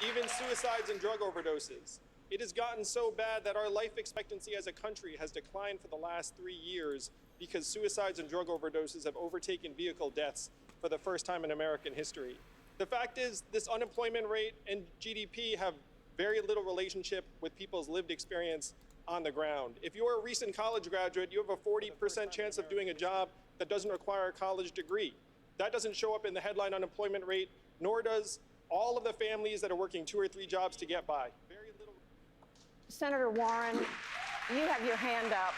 even suicides and drug overdoses. It has gotten so bad that our life expectancy as a country has declined for the last 3 years because suicides and drug overdoses have overtaken vehicle deaths for the first time in American history. The fact is, this unemployment rate and GDP have very little relationship with people's lived experience on the ground. If you're a recent college graduate, you have a 40% chance of doing a job that doesn't require a college degree. That doesn't show up in the headline unemployment rate, nor does all of the families that are working 2 or 3 jobs to get by. Very little. Senator Warren, you have your hand up.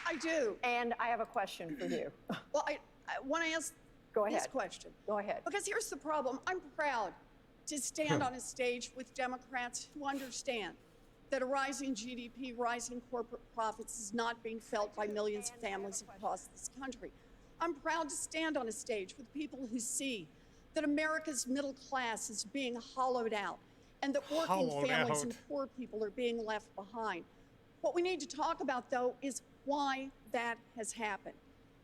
I do. And I have a question for you. Well, I want to ask this question. Go ahead. Because here's the problem. I'm proud to stand on a stage with Democrats who understand that a rising GDP, rising corporate profits is not being felt by millions of families across this country. I'm proud to stand on a stage with people who see that America's middle class is being hollowed out and that working families and poor people are being left behind. What we need to talk about, though, is why that has happened.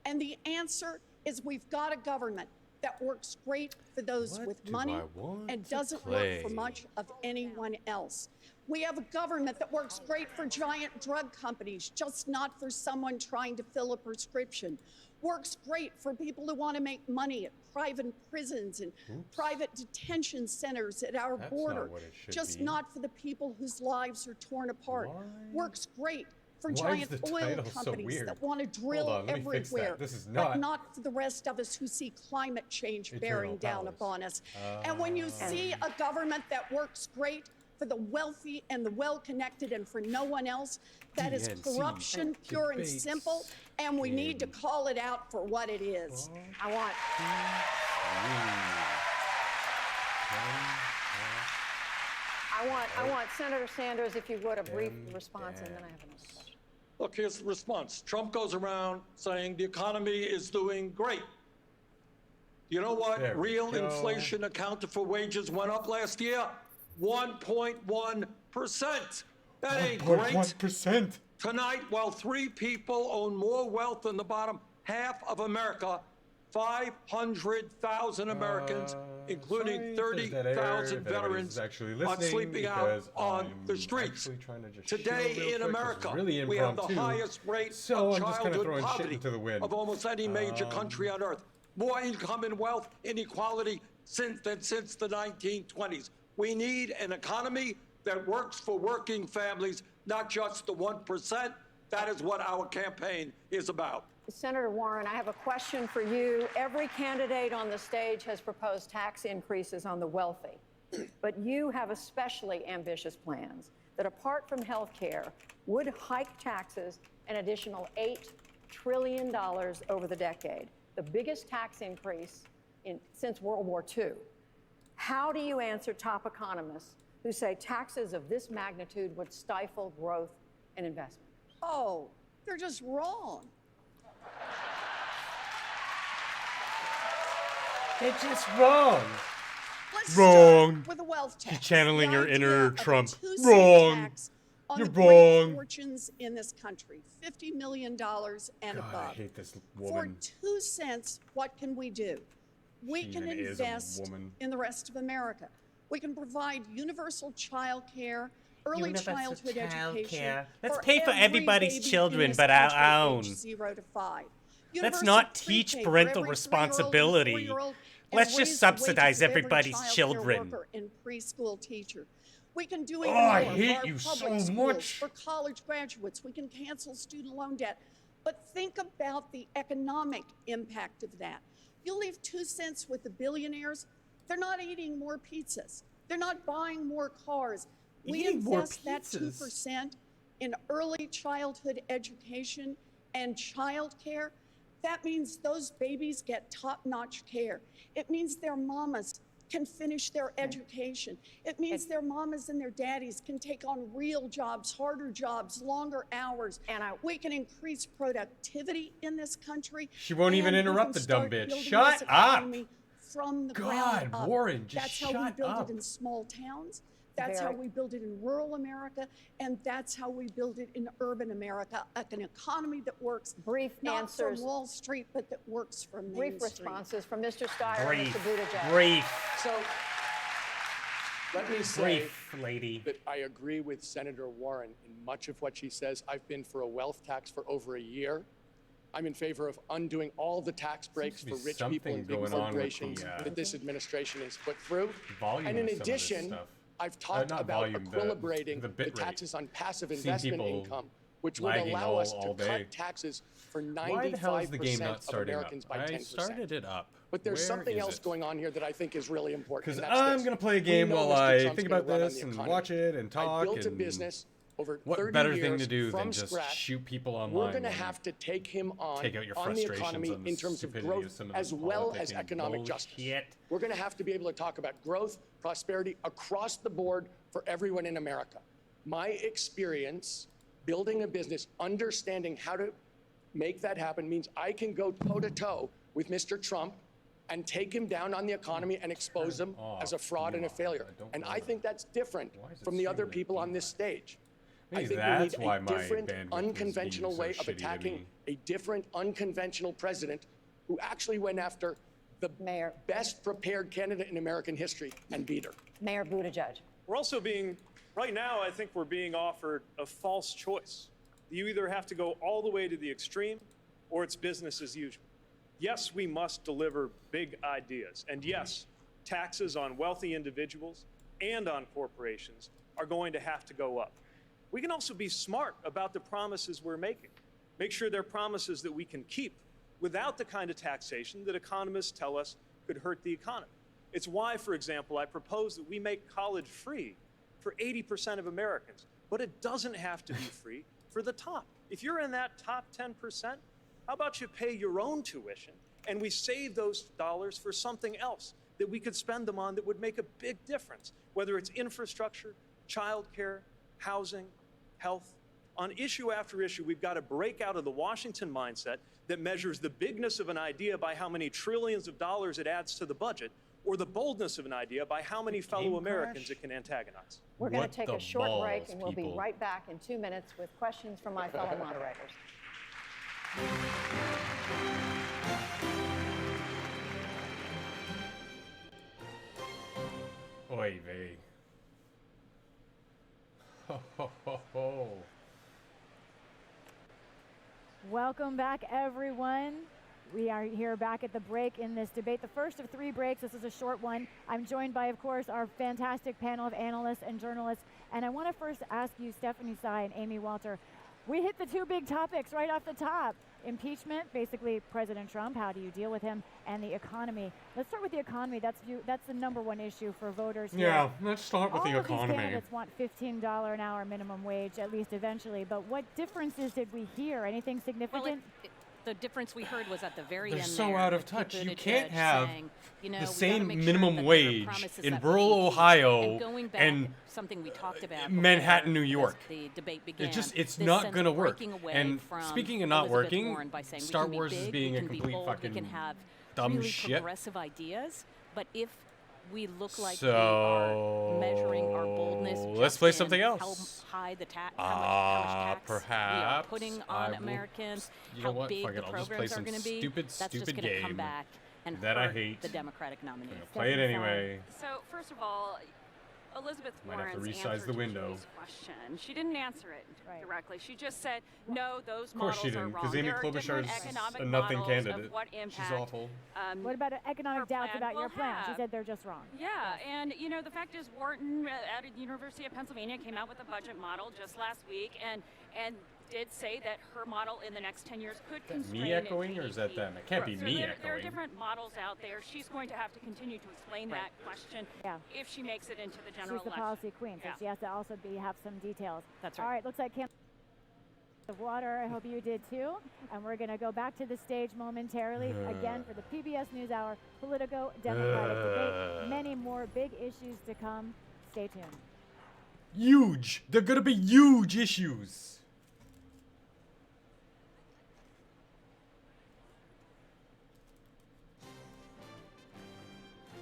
And the answer is we've got a government that works great for those with money and doesn't work for much of anyone else. We have a government that works great for giant drug companies, just not for someone trying to fill a prescription. Works great for people who want to make money at private prisons and private detention centers at our border, just not for the people whose lives are torn apart. Works great for giant oil companies that want to drill everywhere, but not for the rest of us who see climate change bearing down upon us. And when you see a government that works great for the wealthy and the well-connected and for no one else, that is corruption, pure and simple, and we need to call it out for what it is. I want Senator Sanders, if you would, a brief response, and then I have another question. Look, here's the response. Trump goes around saying the economy is doing great. You know what? Real inflation accounted for wages went up last year? 1.1%. That ain't great. 1.1%. Tonight, while 3 people own more wealth than the bottom half of America, 500,000 Americans, including 30,000 veterans, are sleeping out on the streets. Today in America, we have the highest rate of childhood poverty of almost any major country on earth. More income and wealth inequality since the 1920s. We need an economy that works for working families, not just the 1%. That is what our campaign is about. Senator Warren, I have a question for you. Every candidate on the stage has proposed tax increases on the wealthy, but you have especially ambitious plans that, apart from health care, would hike taxes an additional $8 trillion over the decade, the biggest tax increase since World War II. How do you answer top economists who say taxes of this magnitude would stifle growth and investment? Oh, they're just wrong. They're just wrong. Let's start with a wealth tax. She's channeling her inner Trump. Wrong. You're wrong. Fortunes in this country, $50 million and above. I hate this woman. For 2 cents, what can we do? We can invest in the rest of America. We can provide universal child care, early childhood education. Let's pay for everybody's children but our own. 0 to 5. Let's not teach parental responsibility. Let's just subsidize everybody's children. And preschool teacher. We can do even more. I for hate our you public so schools, much. for college graduates. We can cancel student loan debt. But think about the economic impact of that. You leave 2 cents with the billionaires, they're not eating more pizzas. They're not buying more cars. We invest that 2% in early childhood education and child care. That means those babies get top-notch care. It means their mamas can finish their education. It means their mamas and their daddies can take on real jobs, harder jobs, longer hours. And we can increase productivity in this country. She won't even interrupt the dumb bitch. Shut up! From the God, ground up. Warren, just That's how we build it in small towns. That's how we build it in rural America, and that's how we build it in urban America, an economy that works not from Wall Street, but that works from Main Street. Brief responses from Mr. Steyer and Mr. Buttigieg. Brief. So Let me say Brief, lady. that I agree with Senator Warren in much of what she says. I've been for a wealth tax for over a year. I'm in favor of undoing all the tax breaks for rich people and big corporations that this administration has put through. And in addition, I've talked about equilibrating the taxes on passive investment income, which would allow us to cut taxes for 95% of Americans by 10%. I started it up. But there's something else going on here that I think is really important. Because I'm going to play a game while I think about this and watch it and talk. I built a business over 30 what better years thing to do than just shoot people online? We're going to have to take him on the economy in terms of growth as well as economic justice. We're going to have to be able to talk about growth, prosperity across the board for everyone in America. My experience building a business, understanding how to make that happen means I can go toe-to-toe with Mr. Trump and take him down on the economy and expose him as a fraud and a failure. And I think that's different from the other people on this stage. I think we need a different, unconventional way of attacking a different, unconventional president who actually went after the best prepared candidate in American history and beat her. Mayor Buttigieg. We're also right now, I think we're being offered a false choice. You either have to go all the way to the extreme or it's business as usual. Yes, we must deliver big ideas. And yes, taxes on wealthy individuals and on corporations are going to have to go up. We can also be smart about the promises we're making. Make sure they're promises that we can keep without the kind of taxation that economists tell us could hurt the economy. It's why, for example, I propose that we make college free for 80% of Americans, but it doesn't have to be free for the top. If you're in that top 10%, how about you pay your own tuition and we save those dollars for something else that we could spend them on that would make a big difference, whether it's infrastructure, childcare, housing, health. On issue after issue, we've got to break out of the Washington mindset that measures the bigness of an idea by how many trillions of dollars it adds to the budget, or the boldness of an idea by how many fellow Americans it can antagonize. We're going to take a short break, and we'll be right back in 2 minutes with questions from my fellow moderators. Oy vey. Ho, ho, ho, ho. Welcome back, everyone. We are here back at the break in this debate, the first of 3 breaks. This is a short one. I'm joined by, of course, our fantastic panel of analysts and journalists. And I want to first ask you, Stephanie Tsai and Amy Walter, we hit the 2 big topics right off the top. Impeachment, basically President Trump, how do you deal with him, and the economy. Let's start with the economy. That's the #1 issue for voters here. Yeah, let's start with the economy. All of these candidates want $15 an hour minimum wage, at least eventually. But what differences did we hear? Anything significant? Well, the difference we heard was at the very They're end. so there, out of touch. You can't have saying, the same minimum wage in rural Ohio and something we talked about Manhattan, New York. The debate began. It's not going to work. And speaking of not working, Star Wars is being a complete fucking dumb shit. Progressive ideas, but if we look like we are measuring our boldness. Let's play something else. How high the how much tax perhaps we are putting on Americans, how big the programs are going to be. That's just going to come back and hurt the Democratic nominee. Play it anyway. So first of all, Elizabeth Warren's answer to Julie's question, she didn't answer it directly. She just said, no, those models she didn't, are wrong. because Amy Klobuchar's a nothing candidate. She's awful. What about economic doubts about your plan? She said they're just wrong. Yeah, and the fact is Wharton at the University of Pennsylvania came out with a budget model just last week and did say that her model in the next 10 years could constrain me echoing, or is that them? It can't be me echoing. There are different models out there. She's going to have to continue to explain that question if she makes it into the general election. She's the policy queen, so she has to also have some details. That's right. All right, looks like of water. I hope you did too. And we're going to go back to the stage momentarily again for the PBS NewsHour Politico Democratic Debate. Many more big issues to come. Stay tuned. Huge. They're going to be huge issues.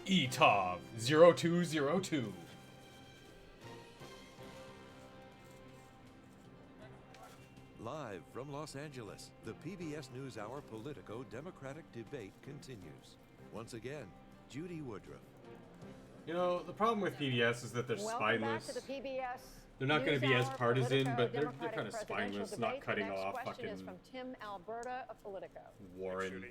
ETOV 0202. Live from Los Angeles, the PBS NewsHour Politico Democratic Debate continues. Once again, Judy Woodruff. You know, the problem with PBS is that they're spineless. Back to the PBS. They're not going to be as partisan, Politico, but they're Democratic kind of spineless, presidential not debate. cutting The next off question fucking is from Tim Alberta of Politico. Warren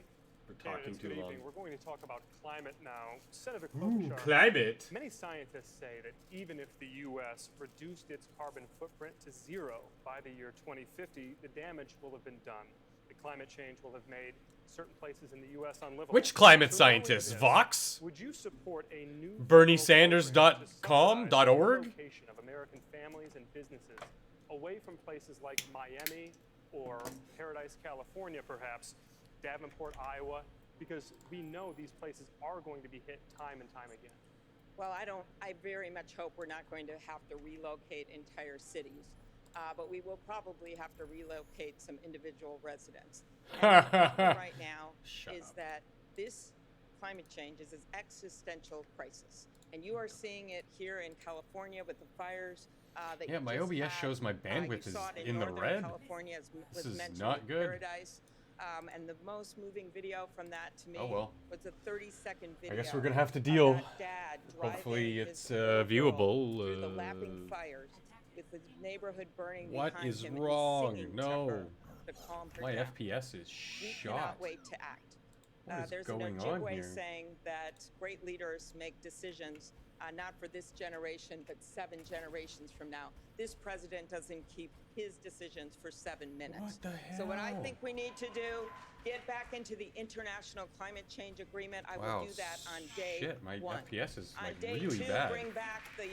for talking too long. We're going to talk about climate now. Senator Ooh, Klobuchar, climate. Many scientists say that even if the U.S. reduced its carbon footprint to 0 by the year 2050, the damage will have been done. The climate change will have made certain places in the U.S. unlivable. Which climate scientist? Vox? Would you support a new BernieSanders.com.org? location of American families and businesses away from places like Miami or Paradise, California, perhaps, Davenport, Iowa, because we know these places are going to be hit time and time again? Well, I very much hope we're not going to have to relocate entire cities. But we will probably have to relocate some individual residents. And the problem right now is that this climate change is an existential crisis. And you are seeing it here in California with the fires that yeah, my OBS shows my bandwidth is in the red. California, as this was is mentioned not good. Paradise. And the most moving video from that to me was a 30-second video. I guess we're going to have to deal. Dad Hopefully it's through viewable. the lapping fires. With the neighborhood burning What behind is him, wrong? and he's No. singing to her to calm her My down. FPS is We shot. cannot wait to act. What is There's going an on Ojibwe here? saying that great leaders make decisions not for this generation, but 7 generations from now. This president doesn't keep his decisions for 7 minutes. What the hell? So what I think we need to do, get back into the International Climate Change Agreement. I will do that on day Shit, my 1. FPS is On like day really 2, bad. bring back the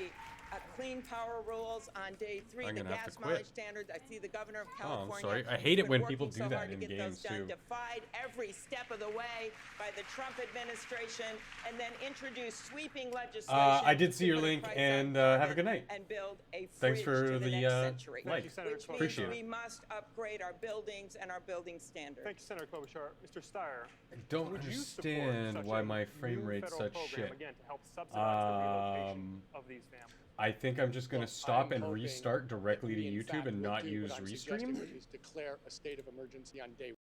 clean power rules. On day 3, I'm the gonna have to gas quit. mileage standards. I see the governor of California. Oh, I'm sorry. I hate has it been when working people do so that hard to in get games, those done, too. defied every step of the way by the Trump administration, and then introduced sweeping legislation. I did see to your put a link, price and on have a good night. and build a Thanks bridge for to the the next century. like. Which Appreciate means it. we must upgrade our buildings and our building standards. Thank you, Senator Klobuchar. Mr. Steyer, I don't would you support understand such why a my frame new rate's federal such program, shit. again, to help subsidize the relocation of these families? I think I'm just going to stop and I'm hoping restart directly to that we, in YouTube fact, and will not do use what I'm suggesting, Restream. which is declare a state of emergency on day